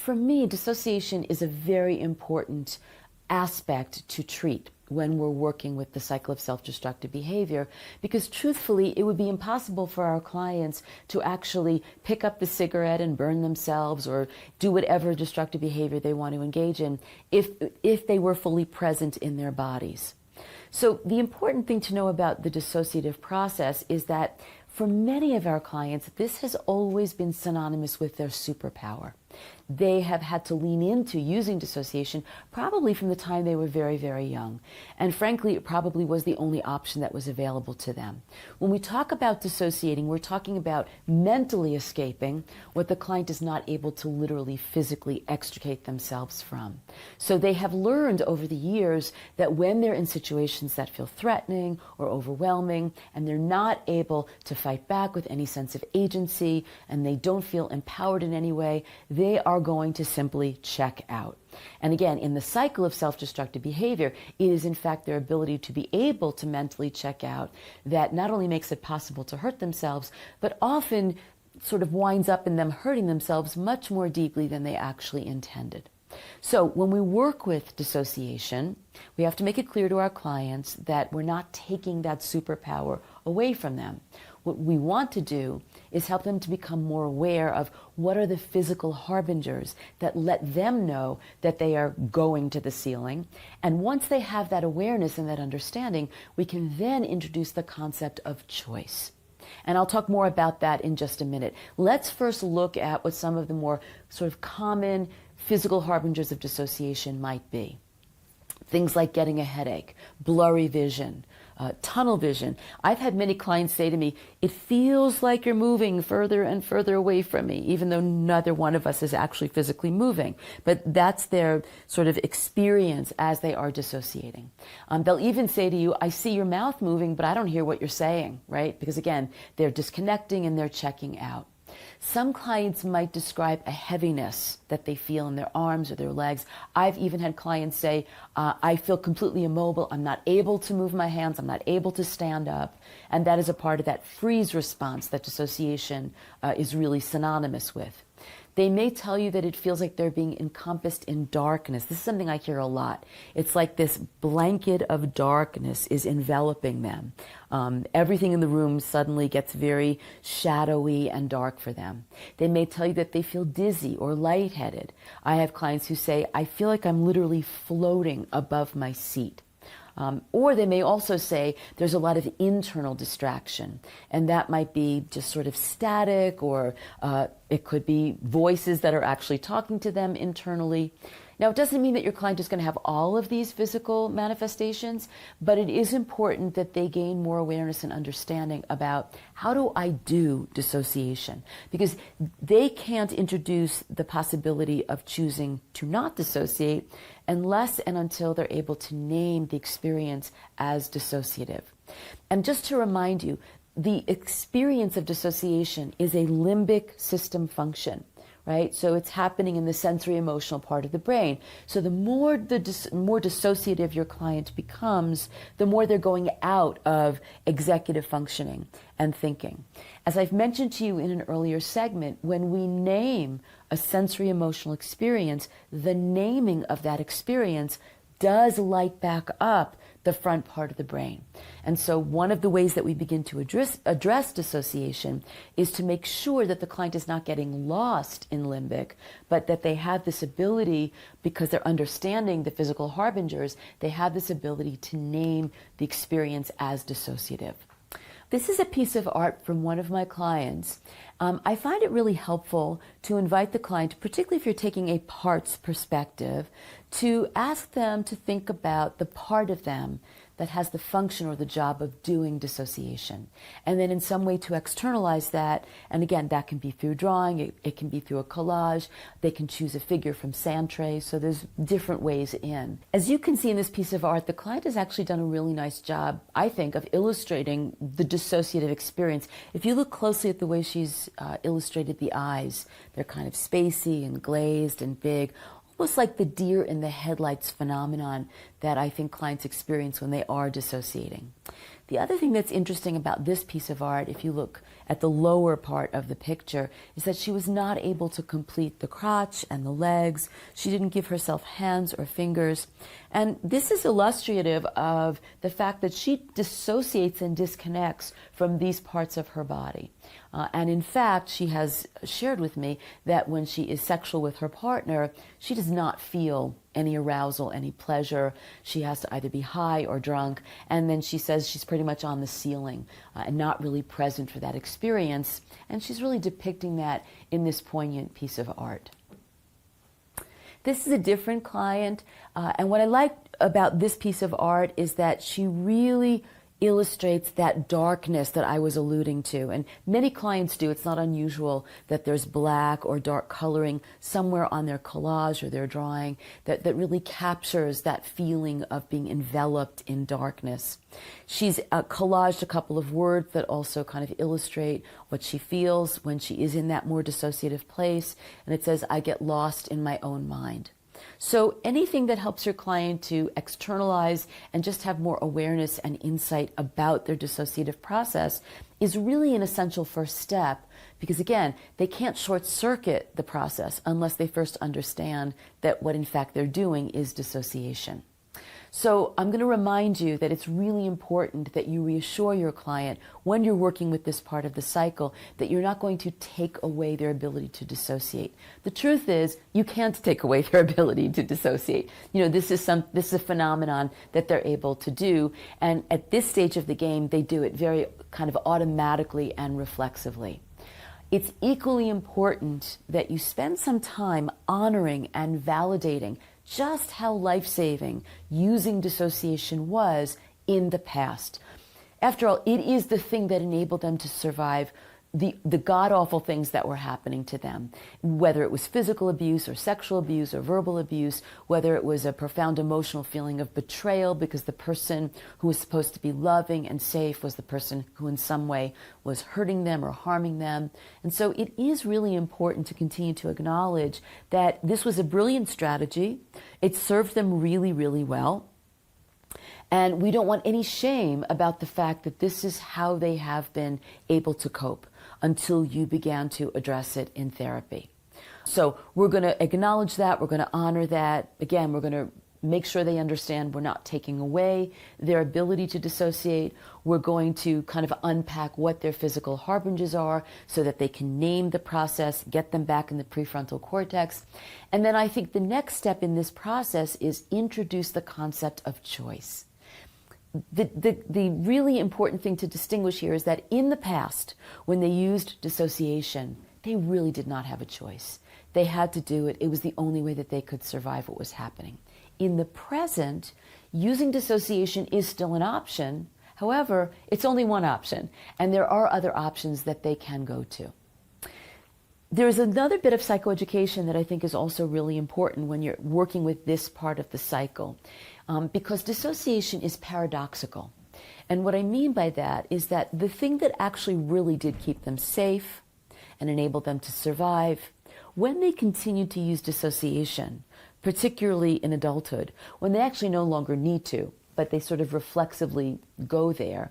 For me, dissociation is a very important aspect to treat when we're working with the cycle of self-destructive behavior, because truthfully, it would be impossible for our clients to actually pick up the cigarette and burn themselves or do whatever destructive behavior they want to engage in if they were fully present in their bodies. So the important thing to know about the dissociative process is that for many of our clients, this has always been synonymous with their superpower. They have had to lean into using dissociation probably from the time they were very, very young. And frankly, it probably was the only option that was available to them. When we talk about dissociating, we're talking about mentally escaping what the client is not able to literally physically extricate themselves from. So they have learned over the years that when they're in situations that feel threatening or overwhelming and they're not able to fight back with any sense of agency and they don't feel empowered in any way, they are going to simply check out. And again, in the cycle of self-destructive behavior, it is in fact their ability to be able to mentally check out that not only makes it possible to hurt themselves, but often sort of winds up in them hurting themselves much more deeply than they actually intended. So when we work with dissociation, we have to make it clear to our clients that we're not taking that superpower away from them. What we want to do is help them to become more aware of what are the physical harbingers that let them know that they are going to the ceiling. And once they have that awareness and that understanding, we can then introduce the concept of choice. And I'll talk more about that in just a minute. Let's first look at what some of the more sort of common physical harbingers of dissociation might be. Things like getting a headache, blurry vision, tunnel vision. I've had many clients say to me, it feels like you're moving further and further away from me, even though neither one of us is actually physically moving. But that's their sort of experience as they are dissociating. They'll even say to you, I see your mouth moving, but I don't hear what you're saying, right? Because again, they're disconnecting and they're checking out. Some clients might describe a heaviness that they feel in their arms or their legs. I've even had clients say, I feel completely immobile. I'm not able to move my hands. I'm not able to stand up. And that is a part of that freeze response that dissociation is really synonymous with. They may tell you that it feels like they're being encompassed in darkness. This is something I hear a lot. It's like this blanket of darkness is enveloping them. Everything in the room suddenly gets very shadowy and dark for them. They may tell you that they feel dizzy or lightheaded. I have clients who say, I feel like I'm literally floating above my seat. Or they may also say there's a lot of internal distraction, and that might be just sort of static, or it could be voices that are actually talking to them internally. Now, it doesn't mean that your client is going to have all of these physical manifestations, but it is important that they gain more awareness and understanding about how do I do dissociation, because they can't introduce the possibility of choosing to not dissociate unless and until they're able to name the experience as dissociative. And just to remind you, the experience of dissociation is a limbic system function. Right? So it's happening in the sensory emotional part of the brain. So the more dissociative your client becomes, the more they're going out of executive functioning and thinking. As I've mentioned to you in an earlier segment, when we name a sensory emotional experience, the naming of that experience does light back up the front part of the brain. And so one of the ways that we begin to address dissociation is to make sure that the client is not getting lost in limbic, but that they have this ability, because they're understanding the physical harbingers, they have this ability to name the experience as dissociative. This is a piece of art from one of my clients. I find it really helpful to invite the client, particularly if you're taking a parts perspective, to ask them to think about the part of them that has the function or the job of doing dissociation. And then in some way to externalize that, and again, that can be through drawing, it can be through a collage, they can choose a figure from sand trays, so there's different ways in. As you can see in this piece of art, the client has actually done a really nice job, I think, of illustrating the dissociative experience. If you look closely at the way she's illustrated the eyes, they're kind of spacey and glazed and big, almost like the deer in the headlights phenomenon that I think clients experience when they are dissociating. The other thing that's interesting about this piece of art, if you look at the lower part of the picture, is that she was not able to complete the crotch and the legs. She didn't give herself hands or fingers. And this is illustrative of the fact that she dissociates and disconnects from these parts of her body. And in fact, she has shared with me that when she is sexual with her partner, she does not feel any arousal, any pleasure. She has to either be high or drunk. And then she says she's pretty much on the ceiling and not really present for that experience. And she's really depicting that in this poignant piece of art. This is a different client. And what I like about this piece of art is that she really illustrates that darkness that I was alluding to. And many clients do. It's not unusual that there's black or dark coloring somewhere on their collage or their drawing that really captures that feeling of being enveloped in darkness. She's collaged a couple of words that also kind of illustrate what she feels when she is in that more dissociative place. And it says, "I get lost in my own mind." So anything that helps your client to externalize and just have more awareness and insight about their dissociative process is really an essential first step, because again, they can't short circuit the process unless they first understand that what in fact they're doing is dissociation. So I'm going to remind you that it's really important that you reassure your client when you're working with this part of the cycle that you're not going to take away their ability to dissociate. The truth is, you can't take away their ability to dissociate. You know, this is a phenomenon that they're able to do, and at this stage of the game, they do it very kind of automatically and reflexively. It's equally important that you spend some time honoring and validating just how life-saving using dissociation was in the past. After all, it is the thing that enabled them to survive the god-awful things that were happening to them, whether it was physical abuse or sexual abuse or verbal abuse, whether it was a profound emotional feeling of betrayal because the person who was supposed to be loving and safe was the person who in some way was hurting them or harming them. And so it is really important to continue to acknowledge that this was a brilliant strategy. It served them really, really well. And we don't want any shame about the fact that this is how they have been able to cope until you began to address it in therapy. So we're going to acknowledge that. We're going to honor that. Again, we're going to make sure they understand we're not taking away their ability to dissociate. We're going to kind of unpack what their physical harbingers are so that they can name the process, get them back in the prefrontal cortex. And then I think the next step in this process is introduce the concept of choice. The really important thing to distinguish here is that in the past, when they used dissociation, they really did not have a choice. They had to do it. It was the only way that they could survive what was happening. In the present, using dissociation is still an option. However, it's only one option, and there are other options that they can go to. There's another bit of psychoeducation that I think is also really important when you're working with this part of the cycle, because dissociation is paradoxical. And what I mean by that is that the thing that actually really did keep them safe and enabled them to survive, when they continued to use dissociation, particularly in adulthood, when they actually no longer need to, but they sort of reflexively go there,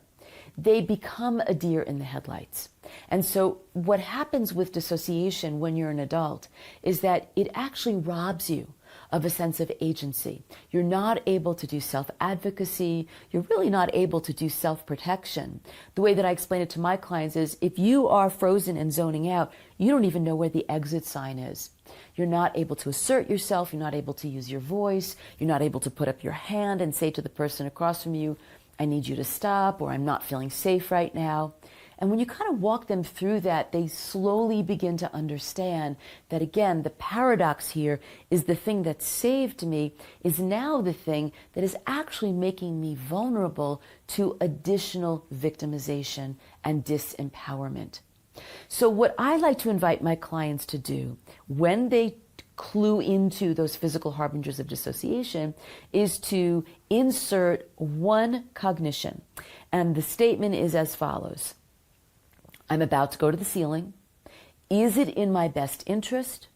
they become a deer in the headlights. And so what happens with dissociation when you're an adult is that it actually robs you of a sense of agency. You're not able to do self-advocacy. You're really not able to do self-protection. The way that I explain it to my clients is if you are frozen and zoning out, you don't even know where the exit sign is. You're not able to assert yourself. You're not able to use your voice. You're not able to put up your hand and say to the person across from you, I need you to stop, or I'm not feeling safe right now. And when you kind of walk them through that, they slowly begin to understand that, again, the paradox here is the thing that saved me is now the thing that is actually making me vulnerable to additional victimization and disempowerment. So what I like to invite my clients to do when they clue into those physical harbingers of dissociation is to insert one cognition. And the statement is as follows. I'm about to go to the ceiling. Is it in my best interest?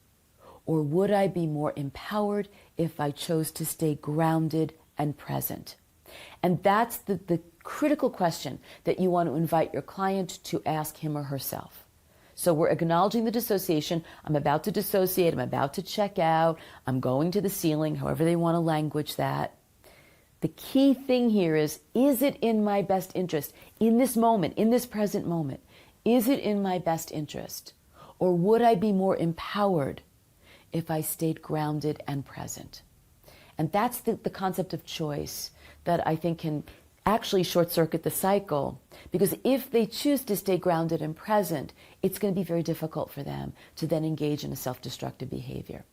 Or would I be more empowered if I chose to stay grounded and present? And that's the critical question that you want to invite your client to ask him or herself. So we're acknowledging the dissociation. I'm about to dissociate. I'm about to check out. I'm going to the ceiling, however they want to language that. The key thing here is it in my best interest in this moment, in this present moment? Is it in my best interest? Or would I be more empowered if I stayed grounded and present? And that's the concept of choice that I think can actually short-circuit the cycle. Because if they choose to stay grounded and present, it's going to be very difficult for them to then engage in a self-destructive behavior.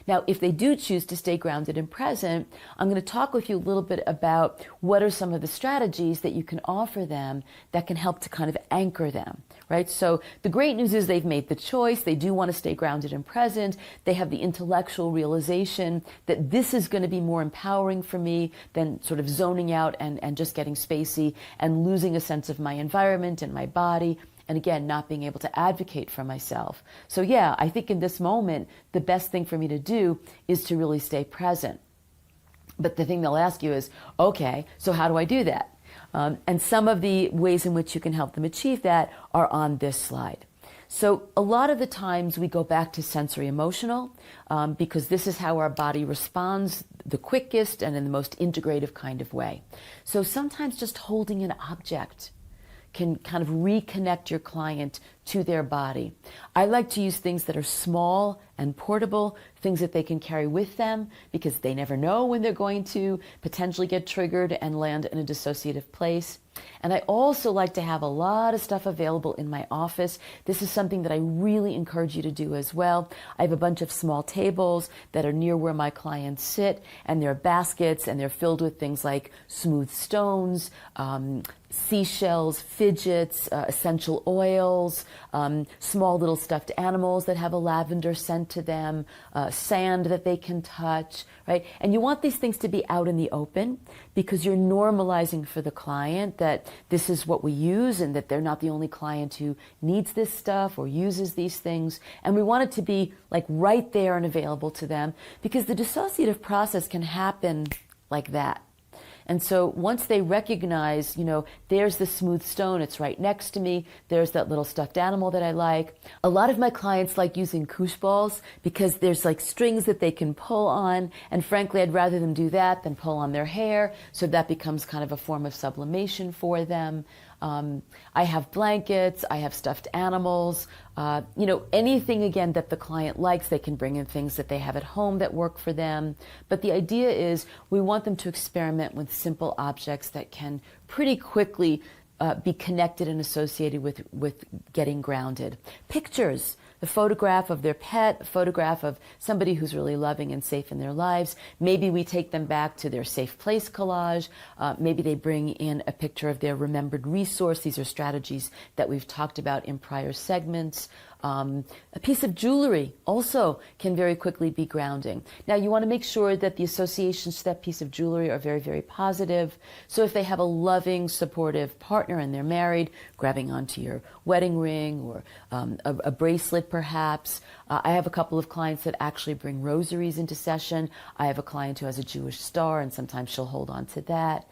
Now, if they do choose to stay grounded and present, I'm going to talk with you a little bit about what are some of the strategies that you can offer them that can help to kind of anchor them, right? So the great news is they've made the choice. They do want to stay grounded and present. They have the intellectual realization that this is going to be more empowering for me than sort of zoning out and just getting spacey and losing a sense of my environment and my body. And again, not being able to advocate for myself. So yeah, I think in this moment, the best thing for me to do is to really stay present. But the thing they'll ask you is, okay, so how do I do that? And some of the ways in which you can help them achieve that are on this slide. So a lot of the times we go back to sensory emotional because this is how our body responds the quickest and in the most integrative kind of way. So sometimes just holding an object can kind of reconnect your client to their body. I like to use things that are small and portable, things that they can carry with them because they never know when they're going to potentially get triggered and land in a dissociative place. And I also like to have a lot of stuff available in my office. This is something that I really encourage you to do as well. I have a bunch of small tables that are near where my clients sit, and they're baskets, and they're filled with things like smooth stones, seashells, fidgets, essential oils, small little stuffed animals that have a lavender scent to them, sand that they can touch, right? And you want these things to be out in the open because you're normalizing for the client that this is what we use and that they're not the only client who needs this stuff or uses these things. And we want it to be like right there and available to them because the dissociative process can happen like that. And so once they recognize, there's the smooth stone, it's right next to me, there's that little stuffed animal that I like. A lot of my clients like using koosh balls because there's like strings that they can pull on. And frankly, I'd rather them do that than pull on their hair. So that becomes kind of a form of sublimation for them. I have blankets, I have stuffed animals, anything again that the client likes. They can bring in things that they have at home that work for them. But the idea is we want them to experiment with simple objects that can pretty quickly be connected and associated with getting grounded. Pictures. The photograph of their pet, a photograph of somebody who's really loving and safe in their lives. Maybe we take them back to their safe place collage. Maybe they bring in a picture of their remembered resource. These are strategies that we've talked about in prior segments. A piece of jewelry also can very quickly be grounding. Now, you want to make sure that the associations to that piece of jewelry are very, very positive. So if they have a loving, supportive partner and they're married, grabbing onto your wedding ring or a bracelet perhaps. I have a couple of clients that actually bring rosaries into session. I have a client who has a Jewish star, and sometimes she'll hold on to that.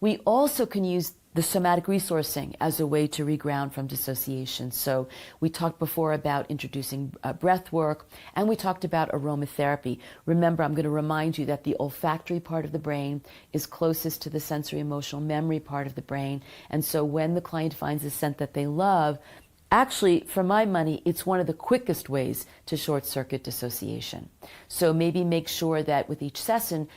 We also can use the somatic resourcing as a way to reground from dissociation. So we talked before about introducing breath work, and we talked about aromatherapy. Remember, I'm going to remind you that the olfactory part of the brain is closest to the sensory emotional memory part of the brain. And so when the client finds a scent that they love, actually, for my money, it's one of the quickest ways to short-circuit dissociation. So maybe make sure that with each session,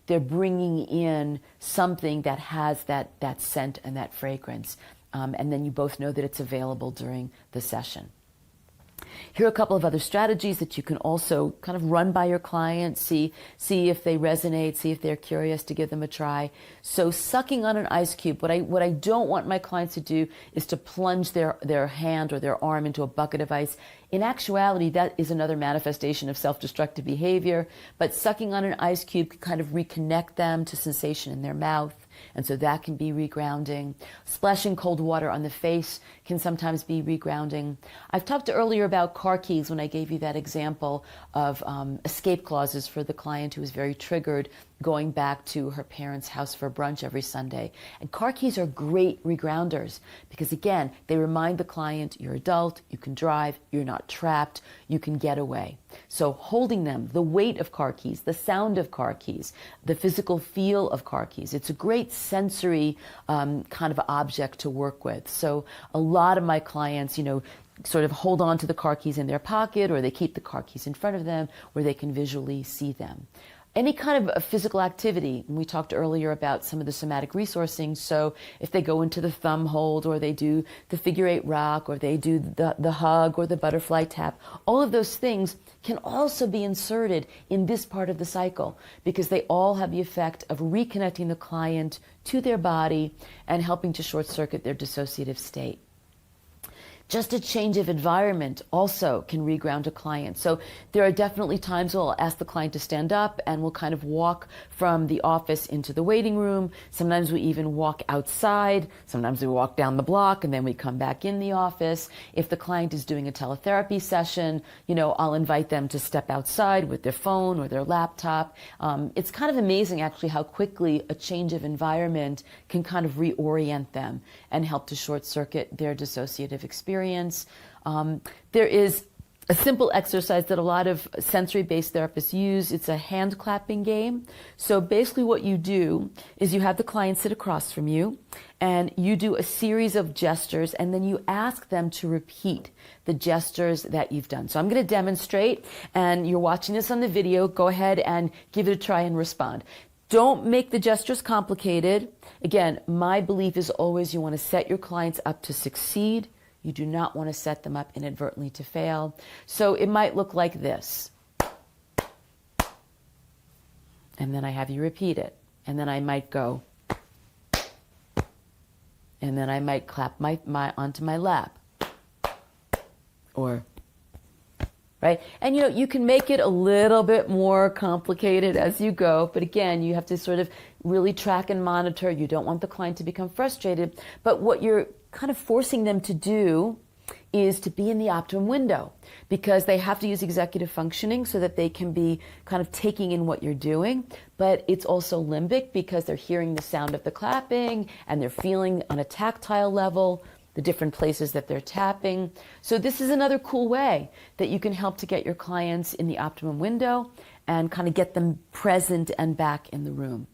they're bringing in something that has that scent and that fragrance. And then you both know that it's available during the session. Here are a couple of other strategies that you can also kind of run by your client, see if they resonate, see if they're curious, to give them a try. So sucking on an ice cube, what I don't want my clients to do is to plunge their hand or their arm into a bucket of ice. In actuality, that is another manifestation of self-destructive behavior, but sucking on an ice cube can kind of reconnect them to sensation in their mouth. And so that can be regrounding. Splashing cold water on the face can sometimes be regrounding. I've talked earlier about car keys when I gave you that example of escape clauses for the client who was very triggered going back to her parents' house for brunch every Sunday. And car keys are great regrounders because, again, they remind the client you're adult, you can drive, you're not trapped, you can get away. So holding them, the weight of car keys, the sound of car keys, the physical feel of car keys, it's a great sensory kind of object to work with. So a lot of my clients, sort of hold on to the car keys in their pocket, or they keep the car keys in front of them where they can visually see them. Any kind of a physical activity, we talked earlier about some of the somatic resourcing, so if they go into the thumb hold, or they do the figure 8 rock, or they do the hug or the butterfly tap, all of those things can also be inserted in this part of the cycle because they all have the effect of reconnecting the client to their body and helping to short circuit their dissociative state. Just a change of environment also can reground a client. So there are definitely times where I'll ask the client to stand up and we'll kind of walk from the office into the waiting room. Sometimes we even walk outside. Sometimes we walk down the block and then we come back in the office. If the client is doing a teletherapy session, I'll invite them to step outside with their phone or their laptop. It's kind of amazing actually how quickly a change of environment can kind of reorient them and help to short circuit their dissociative experience. There is a simple exercise that a lot of sensory-based therapists use. It's a hand clapping game. So basically what you do is you have the client sit across from you and you do a series of gestures and then you ask them to repeat the gestures that you've done. So I'm going to demonstrate, and you're watching this on the video. Go ahead and give it a try and respond. Don't make the gestures complicated. Again, my belief is always you want to set your clients up to succeed. You do not want to set them up inadvertently to fail. So it might look like this. And then I have you repeat it. And then I might go. And then I might clap my onto my lap. Or, right? And you can make it a little bit more complicated as you go. But again, you have to sort of really track and monitor. You don't want the client to become frustrated. But what you're kind of forcing them to do is to be in the optimum window because they have to use executive functioning so that they can be kind of taking in what you're doing. But it's also limbic because they're hearing the sound of the clapping and they're feeling on a tactile level the different places that they're tapping. So this is another cool way that you can help to get your clients in the optimum window and kind of get them present and back in the room.